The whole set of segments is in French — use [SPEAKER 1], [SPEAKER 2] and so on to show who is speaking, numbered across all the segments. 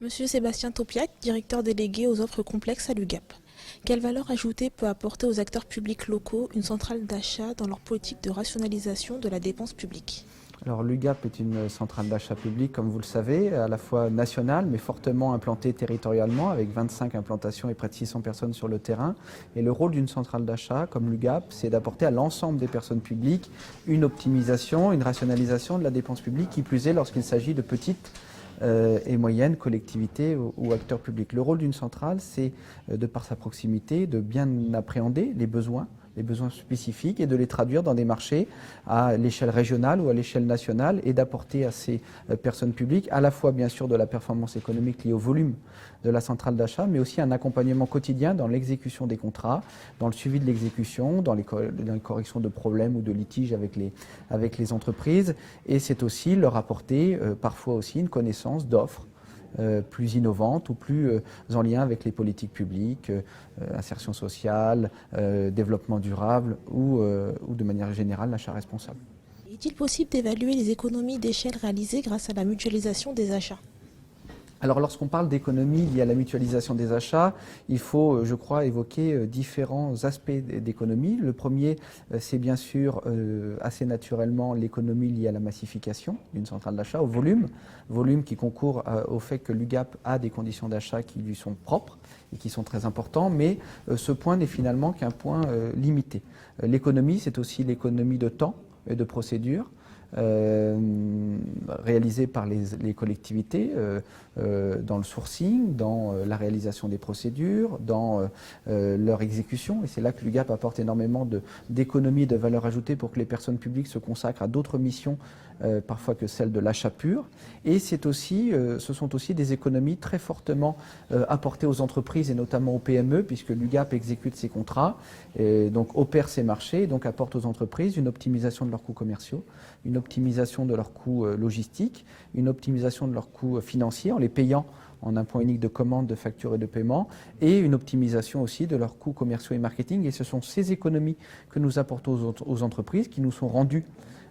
[SPEAKER 1] Monsieur Sébastien Topiac, directeur délégué aux offres complexes à l'UGAP. Quelle valeur ajoutée peut apporter aux acteurs publics locaux une centrale d'achat dans leur politique de rationalisation de la dépense publique?
[SPEAKER 2] Alors l'UGAP est une centrale d'achat public, comme vous le savez, à la fois nationale, mais fortement implantée territorialement, avec 25 implantations et près de 600 personnes sur le terrain. Et le rôle d'une centrale d'achat, comme l'UGAP, c'est d'apporter à l'ensemble des personnes publiques une optimisation, une rationalisation de la dépense publique, qui plus est lorsqu'il s'agit de petites et moyennes collectivités ou acteurs publics. Le rôle d'une centrale, c'est, de par sa proximité, de bien appréhender les besoins spécifiques et de les traduire dans des marchés à l'échelle régionale ou à l'échelle nationale et d'apporter à ces personnes publiques à la fois bien sûr de la performance économique liée au volume de la centrale d'achat, mais aussi un accompagnement quotidien dans l'exécution des contrats, dans le suivi de l'exécution, dans les corrections de problèmes ou de litiges avec les entreprises. Et c'est aussi leur apporter parfois aussi une connaissance d'offres plus innovantes ou plus en lien avec les politiques publiques, insertion sociale, développement durable ou de manière générale l'achat responsable.
[SPEAKER 1] Est-il possible d'évaluer les économies d'échelle réalisées grâce à la mutualisation des achats?
[SPEAKER 2] Alors lorsqu'on parle d'économie liée à la mutualisation des achats, il faut, je crois, évoquer différents aspects d'économie. Le premier, c'est bien sûr assez naturellement l'économie liée à la massification d'une centrale d'achat, au volume qui concourt au fait que l'UGAP a des conditions d'achat qui lui sont propres et qui sont très importants, mais ce point n'est finalement qu'un point limité. L'économie, c'est aussi l'économie de temps et de procédure. Réalisés par les collectivités dans le sourcing, dans la réalisation des procédures, dans leur exécution. Et c'est là que l'UGAP apporte énormément d'économies et de valeur ajoutée pour que les personnes publiques se consacrent à d'autres missions, parfois que celle de l'achat pur. Et ce sont aussi des économies très fortement apportées aux entreprises et notamment aux PME, puisque l'UGAP exécute ses contrats, et donc opère ses marchés, et donc apporte aux entreprises une optimisation de leurs coûts commerciaux, une optimisation de leurs coûts logistiques, une optimisation de leurs coûts financiers en les payant en un point unique de commande, de facture et de paiement, et une optimisation aussi de leurs coûts commerciaux et marketing. Et ce sont ces économies que nous apportons aux entreprises qui nous sont rendues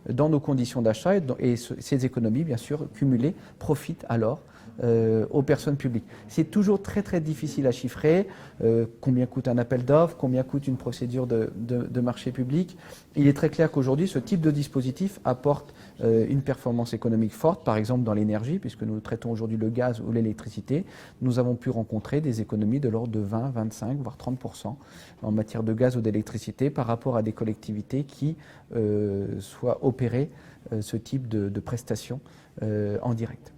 [SPEAKER 2] dans nos conditions d'achat, et ces économies, bien sûr, cumulées, profitent alors aux personnes publiques. C'est toujours très très difficile à chiffrer, combien coûte un appel d'offres, combien coûte une procédure de marché public. Il est très clair qu'aujourd'hui, ce type de dispositif apporte une performance économique forte, par exemple dans l'énergie, puisque nous traitons aujourd'hui le gaz ou l'électricité. Nous avons pu rencontrer des économies de l'ordre de 20, 25, voire 30% en matière de gaz ou d'électricité par rapport à des collectivités qui soient opérées ce type de prestations en direct.